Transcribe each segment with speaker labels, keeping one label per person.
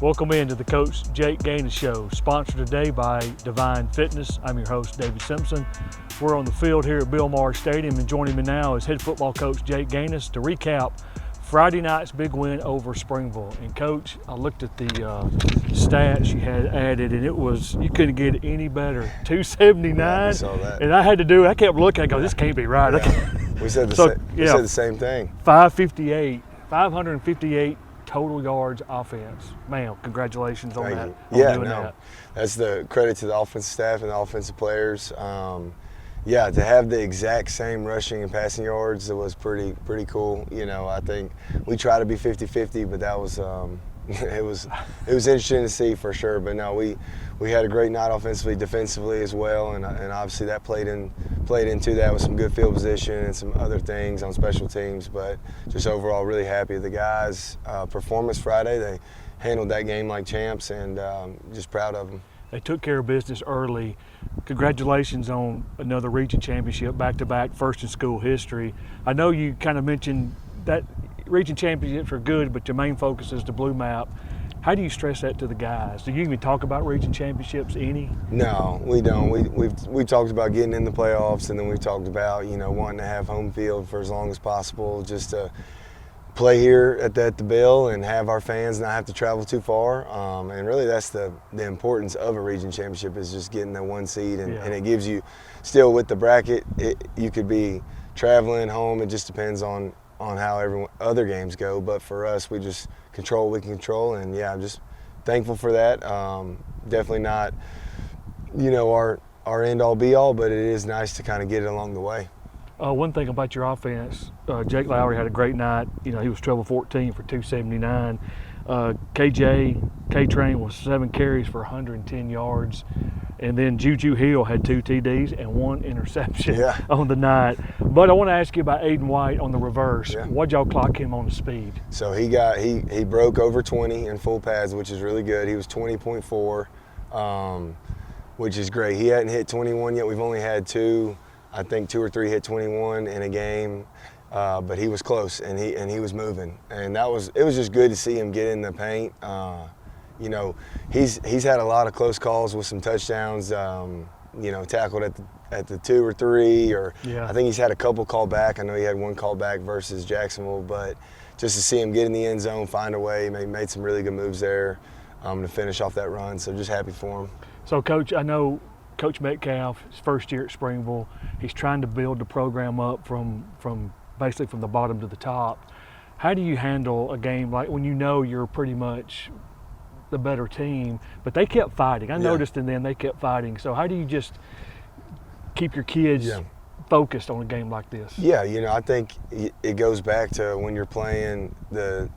Speaker 1: Welcome into the Coach Jake Ganus Show, sponsored today by Divine Fitness. I'm your host, David Simpson. We're on the field here at Bill Maher Stadium, and joining me now is head football coach Jake Ganus to recap Friday night's big win over Springville. And Coach, I looked at the stats you had added, and it was, you couldn't get any better. 279.
Speaker 2: Yeah, I saw that.
Speaker 1: And I kept looking, I go, this can't be right.
Speaker 2: Yeah. We said the same thing.
Speaker 1: 558 total yards offense. Man, congratulations on that.
Speaker 2: That. That's the credit to the offensive staff and the offensive players. To have the exact same rushing and passing yards, it was pretty cool. You know, I think we try to be 50-50, but that was it was interesting to see for sure. But no, we had a great night offensively, defensively as well, and obviously that played into that with some good field position and some other things on special teams. But just overall, really happy with the guys' performance Friday. They handled that game like champs, and just proud of them.
Speaker 1: They took care of business early. Congratulations on another region championship, back-to-back, first in school history. I know you kind of mentioned that region championships are good, but your main focus is the blue map. How do you stress that to the guys? Do you even talk about region championships any?
Speaker 2: No, we don't. We talked about getting in the playoffs, and then we talked about, you know, wanting to have home field for as long as possible, just to play here at the Bill and have our fans not have to travel too far. And really that's the importance of a region championship, is just getting that one seed, and it gives you, still with the bracket, you could be traveling home. It just depends on how other games go. But for us, we just control what we can control, and I'm just thankful for that. Definitely not, you know, our end all be all, but it is nice to kind of get it along the way.
Speaker 1: One thing about your offense, Jake Lowry had a great night. You know, he was 12 of 14 for 279. K-Train was 7 carries for 110 yards. And then Juju Hill had 2 TDs and 1 interception on the night. But I want to ask you about Aiden White on the reverse.
Speaker 2: Yeah.
Speaker 1: What'd y'all clock him on the speed?
Speaker 2: So he broke over 20 in full pads, which is really good. He was 20.4, which is great. He hadn't hit 21 yet. We've only had 2. I think 2 or 3 hit 21 in a game, but he was close, and he was moving, and it was just good to see him get in the paint. You know, he's had a lot of close calls with some touchdowns. You know, tackled at the 2 or 3, or I think he's had a couple call back. I know he had 1 call back versus Jacksonville, but just to see him get in the end zone, find a way, made some really good moves there to finish off that run. So just happy for him.
Speaker 1: So, Coach, I know Coach Metcalf, his first year at Springville, he's trying to build the program up from basically from the bottom to the top. How do you handle a game like when you know you're pretty much the better team, but they kept fighting? I noticed in them they kept fighting. So how do you just keep your kids focused on a game like this?
Speaker 2: Yeah, you know, I think it goes back to when you're playing a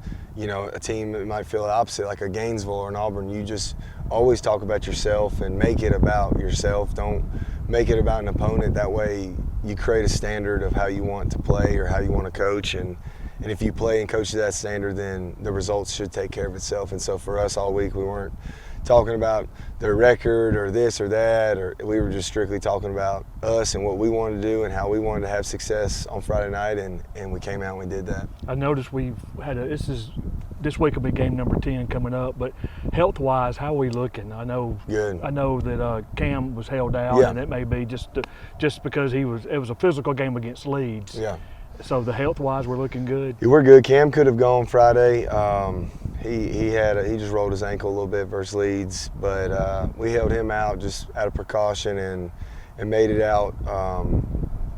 Speaker 2: team that might feel the opposite, like a Gainesville or an Auburn. You just always talk about yourself and make it about yourself. Don't make it about an opponent. That way you create a standard of how you want to play or how you want to coach. And if you play and coach to that standard, then the results should take care of itself. And so for us all week, we weren't talking about their record or this or that, or we were just strictly talking about us and what we wanted to do and how we wanted to have success on Friday night, and we came out and we did that.
Speaker 1: I noticed we've had this week will be game number 10 coming up, but health-wise, how are we looking? I know that Cam was held out, and it may be just because it was a physical game against Leeds.
Speaker 2: Yeah.
Speaker 1: So the health-wise, we're looking good.
Speaker 2: Yeah, we're good. Cam could have gone Friday. He just rolled his ankle a little bit versus Leeds, but we held him out just out of precaution and made it out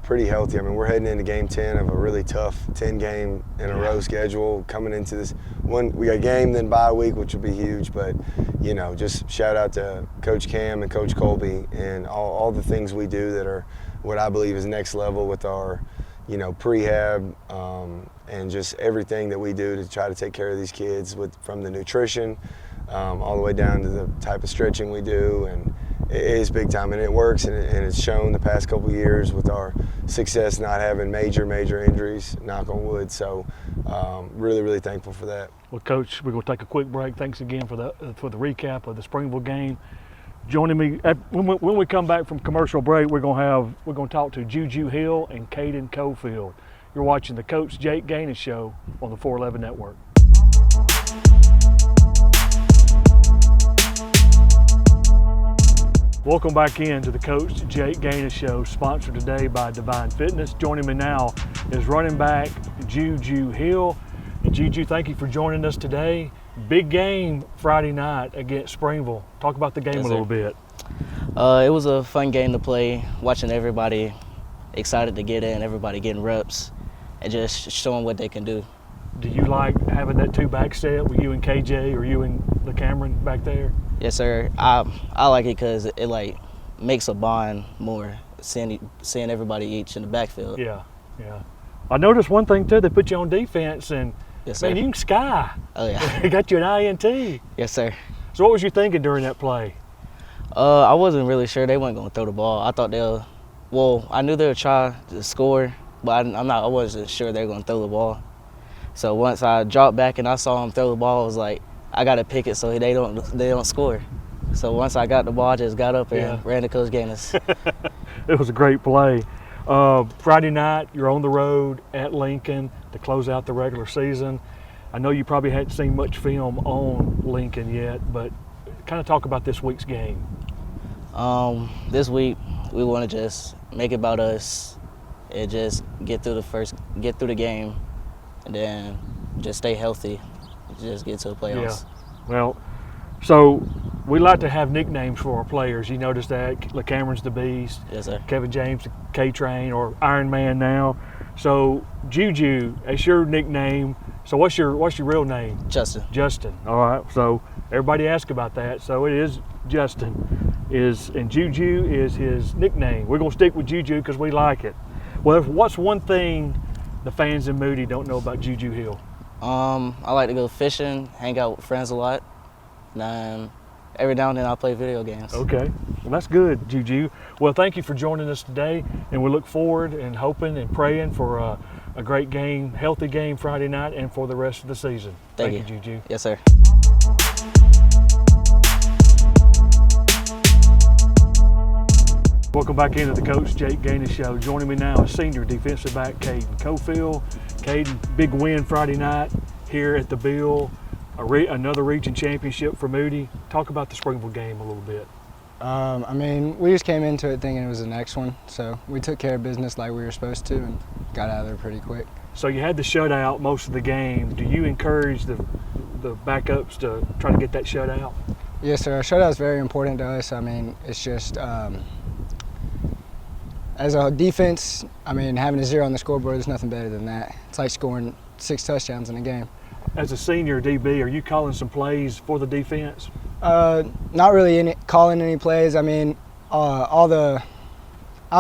Speaker 2: pretty healthy. I mean, we're heading into game 10 of a really tough 10-game in a row schedule. Coming into this one, we got game, then bye week, which will be huge. But you know, just shout out to Coach Cam and Coach Colby and all the things we do that are what I believe is next level with our, you know, prehab and just everything that we do to try to take care of these kids, from the nutrition all the way down to the type of stretching we do. And it is big time, and it works, and it's shown the past couple of years with our success not having major injuries, knock on wood. So really thankful for that.
Speaker 1: Well, Coach, we're going to take a quick break. Thanks again for the recap of the Springville game. Joining me when we come back from commercial break, we're going to talk to Juju Hill and Caden Cofield. You're watching the Coach Jake Ganus Show on the 411 Network. Welcome back into the Coach Jake Ganus Show, sponsored today by Divine Fitness. Joining me now is running back Juju Hill. And Juju, thank you for joining us today. Big game Friday night against Springville. Talk about the game a little bit.
Speaker 3: It was a fun game to play, watching everybody excited to get in, everybody getting reps, and just showing what they can do.
Speaker 1: Do you like having that two-back set with you and KJ or you and the Cameron back there?
Speaker 3: Yes, sir. I like it because it like makes a bond more, seeing everybody each in the backfield.
Speaker 1: Yeah. I noticed one thing too. They put you on defense, and
Speaker 3: Yes, sir.
Speaker 1: man, you can sky.
Speaker 3: Oh yeah.
Speaker 1: They got you an INT.
Speaker 3: Yes, sir.
Speaker 1: So what was you thinking during that play?
Speaker 3: I wasn't really sure they weren't gonna throw the ball. I thought I knew they would try to score, but I wasn't sure they were gonna throw the ball. So once I dropped back and I saw them throw the ball, I was like, I gotta pick it so they don't score. So once I got the ball, I just got up and ran to Coach Ganus.
Speaker 1: It was a great play. Friday night, you're on the road at Lincoln to close out the regular season. I know you probably hadn't seen much film on Lincoln yet, but kind of talk about this week's game.
Speaker 3: This week, we want to just make it about us and just get through the game, and then just stay healthy, just get to the playoffs.
Speaker 1: Yeah. Well, so we like to have nicknames for our players. You notice that Cameron's the Beast.
Speaker 3: Yes, sir.
Speaker 1: Kevin James, the K-Train, or Iron Man now. So Juju, that's your nickname. So what's your real name?
Speaker 3: Justin.
Speaker 1: Justin. All right. So everybody asks about that. So it is Justin. And Juju is his nickname. We're gonna stick with Juju because we like it. Well, what's one thing the fans in Moody don't know about Juju Hill?
Speaker 3: I like to go fishing, hang out with friends a lot, and every now and then I'll play video games.
Speaker 1: Okay, well that's good, Juju. Well, thank you for joining us today, and we look forward and hoping and praying for a great game, healthy game Friday night, and for the rest of the season.
Speaker 3: Thank
Speaker 1: you,
Speaker 3: you,
Speaker 1: Juju.
Speaker 3: Yes, sir.
Speaker 1: Welcome back into the Coach Jake Ganus Show. Joining me now is senior defensive back Caden Cofield. Caden, big win Friday night here at the Bill, another region championship for Moody. Talk about the Springville game a little bit.
Speaker 4: I mean, we just came into it thinking it was the next one, so we took care of business like we were supposed to and got out of there pretty quick.
Speaker 1: So you had the shutout most of the game. Do you encourage the backups to try to get that shutout?
Speaker 4: Yes, sir. Our shutout is very important to us. I mean, it's just as a defense, I mean, having a 0 on the scoreboard is nothing better than that. It's like scoring 6 touchdowns in a game. As
Speaker 1: a senior DB, are you calling some plays for the defense?
Speaker 4: Not really calling any plays. I mean, I'd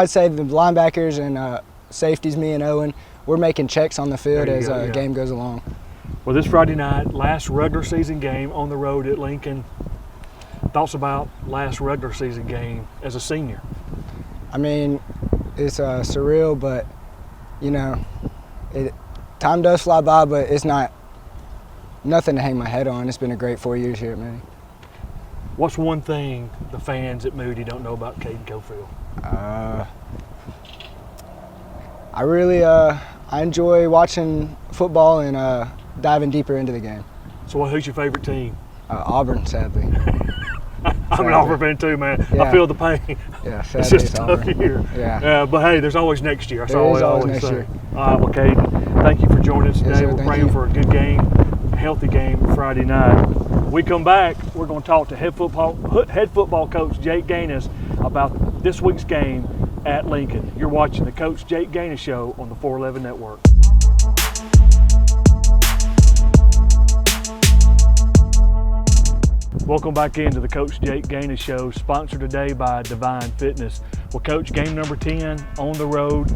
Speaker 4: say the linebackers and safeties, me and Owen, we're making checks on the field as the game goes along.
Speaker 1: Well, this Friday night, last regular season game on the road at Lincoln. Thoughts about last regular season game as a senior?
Speaker 4: I mean, it's surreal, but, you know, time does fly by, but it's nothing to hang my head on. It's been a great 4 years here at Moody.
Speaker 1: What's one thing the fans at Moody don't know about Caden Cofield?
Speaker 4: I enjoy watching football and diving deeper into the game.
Speaker 1: So who's your favorite team?
Speaker 4: Auburn, sadly.
Speaker 1: I'm an Auburn fan too, man.
Speaker 4: Yeah.
Speaker 1: I feel the pain.
Speaker 4: Yeah,
Speaker 1: it's just a tough year.
Speaker 4: Yeah.
Speaker 1: But hey, there's always next year. That's
Speaker 4: there
Speaker 1: all
Speaker 4: is
Speaker 1: I
Speaker 4: always
Speaker 1: always
Speaker 4: next
Speaker 1: say.
Speaker 4: year.
Speaker 1: All right, well, Caden, thank you for joining us today.
Speaker 4: Yes, sir,
Speaker 1: We're
Speaker 4: thank
Speaker 1: praying
Speaker 4: you.
Speaker 1: for a good game, a healthy game Friday night. When we come back, we're going to talk to head football coach Jake Ganus about this week's game at Lincoln. You're watching the Coach Jake Ganus Show on the 411 Network. Welcome back into the Coach Jake Ganus Show, sponsored today by Divine Fitness. Well, Coach, game number 10 on the road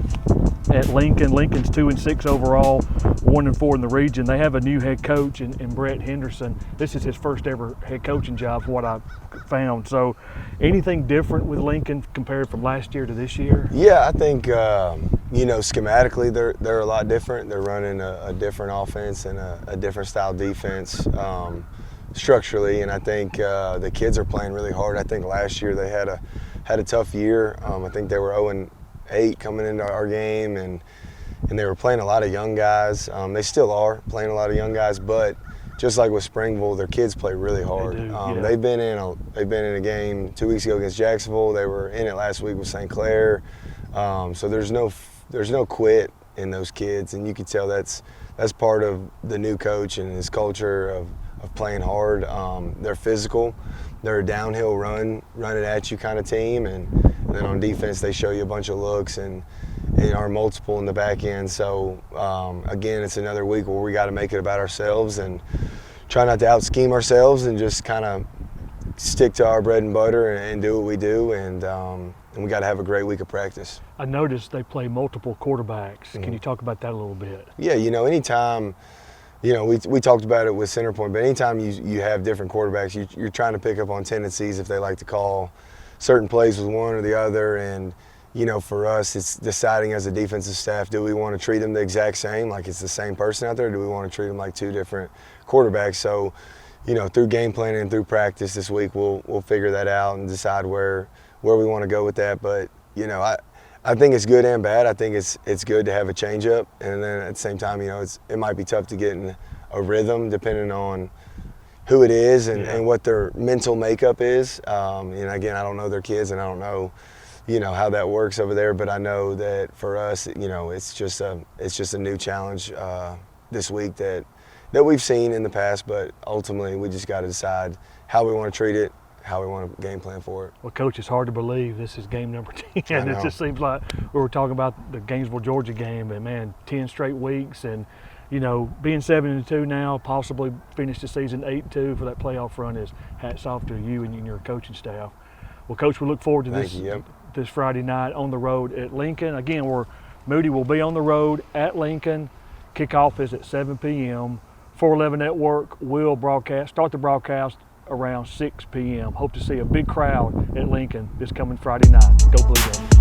Speaker 1: at Lincoln. Lincoln's 2-6 overall, 1-4 in the region. They have a new head coach in Brett Henderson. This is his first ever head coaching job, what I found. So, anything different with Lincoln compared from last year to this year?
Speaker 2: Yeah, I think schematically they're a lot different. They're running a different offense and a different style defense. Structurally, and I think the kids are playing really hard. I think last year they had a tough year. I think they were 0-8 coming into our game, and they were playing a lot of young guys. They still are playing a lot of young guys, but just like with Springville, their kids play really hard.
Speaker 1: They do, yeah.
Speaker 2: They've been in a game 2 weeks ago against Jacksonville. They were in it last week with St. Clair. So there's no quit in those kids, and you can tell that's part of the new coach and his culture of playing hard. They're physical. They're a downhill run it at you kind of team, and then on defense they show you a bunch of looks and are multiple in the back end. So again, it's another week where we got to make it about ourselves and try not to out-scheme ourselves and just kind of stick to our bread and butter and do what we do. And we got to have a great week of practice.
Speaker 1: I noticed they play multiple quarterbacks.
Speaker 2: Mm-hmm.
Speaker 1: Can you talk about that a little bit?
Speaker 2: Yeah, anytime, we talked about it with center point, but anytime you have different quarterbacks, you're trying to pick up on tendencies if they like to call certain plays with one or the other. And, for us, it's deciding as a defensive staff, do we want to treat them the exact same, like it's the same person out there, or do we want to treat them like two different quarterbacks? So, through game planning and through practice this week, we'll figure that out and decide where we want to go with that. But, I think it's good and bad. I think it's good to have a change-up, and then at the same time, it might be tough to get in a rhythm depending on who it is and what their mental makeup is. And again, I don't know their kids, and I don't know, how that works over there. But I know that for us, it's just a new challenge this week that we've seen in the past. But ultimately, we just got to decide how we want to treat it, how we want to game plan for it.
Speaker 1: Well, Coach, it's hard to believe this is game number 10. It just seems like we were talking about the Gainesville, Georgia game, and man, 10 straight weeks, and being 7-2 now, possibly finish the season 8-2 for that playoff run is hats off to you and your coaching staff. Well, Coach, we look forward to this Friday night on the road at Lincoln. Again, Moody will be on the road at Lincoln. Kickoff is at 7 p.m. 411 Network will start the broadcast around 6 p.m. Hope to see a big crowd at Lincoln this coming Friday night. Go Blue Devils.